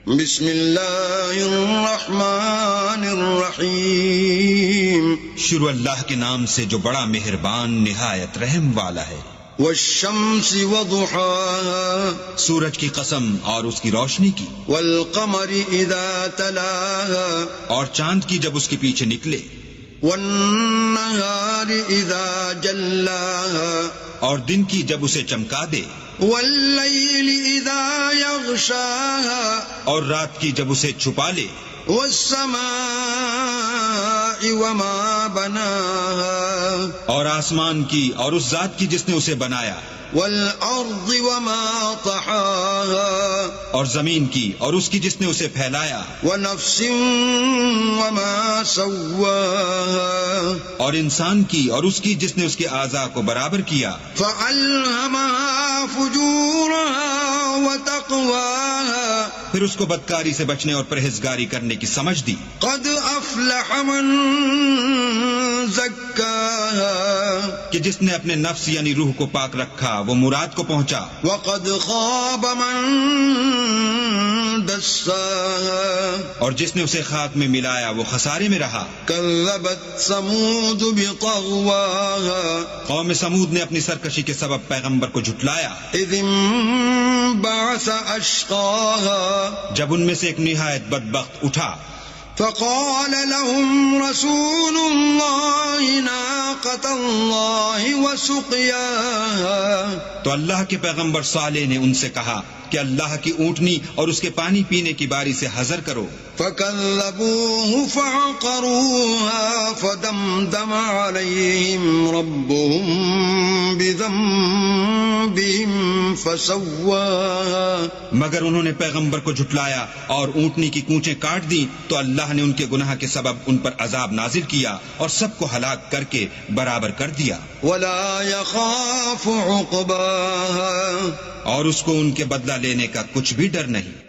بسم اللہ الرحمن الرحیم، شروع اللہ کے نام سے جو بڑا مہربان نہایت رحم والا ہے۔ والشمس وضحاها، سورج کی قسم اور اس کی روشنی کی، والقمر اذا تلاها، اور چاند کی جب اس کے پیچھے نکلے، والنہار اذا جلاها، اور دن کی جب اسے چمکا دے، واللیل اذا یغشاها، اور رات کی جب اسے چھپا لے، والسماء وما بناها، اور آسمان کی اور اس ذات کی جس نے اسے بنایا، والارض وما طحاها، اور زمین کی اور اس کی جس نے اسے پھیلایا، ونفس وما سواها، اور انسان کی اور اس کی جس نے اس کے اعضاء کو برابر کیا، فألهمها فجورها وتقواها، پھر اس کو بدکاری سے بچنے اور پرہیزگاری کرنے کی سمجھ دی۔ قد افلح من زکاها، کہ جس نے اپنے نفس یعنی روح کو پاک رکھا وہ مراد کو پہنچا، وقد خاب من دساها، اور جس نے اسے خاک میں ملایا وہ خسارے میں رہا۔ كذبت ثمود بطغواها، قوم سمود نے اپنی سرکشی کے سبب پیغمبر کو جھٹلایا، اذ انبعث اشقاها، جب ان میں سے ایک نہایت بدبخت اٹھا، فقال لهم رسول الله ناقة الله وسقياها، تو اللہ کے پیغمبر صالح نے ان سے کہا کہ اللہ کی اونٹنی اور اس کے پانی پینے کی باری سے حذر کرو۔ فكذبوه فعقروها فدمدم عليهم ربهم بذنبهم فسواها، مگر انہوں نے پیغمبر کو جھٹلایا اور اونٹنی کی کونچیں کاٹ دی تو اللہ نے ان کے گناہ کے سبب ان پر عذاب نازل کیا اور سب کو ہلاک کر کے برابر کر دیا، ولا يخاف عقباها، اور اس کو ان کے بدلہ لینے کا کچھ بھی ڈر نہیں۔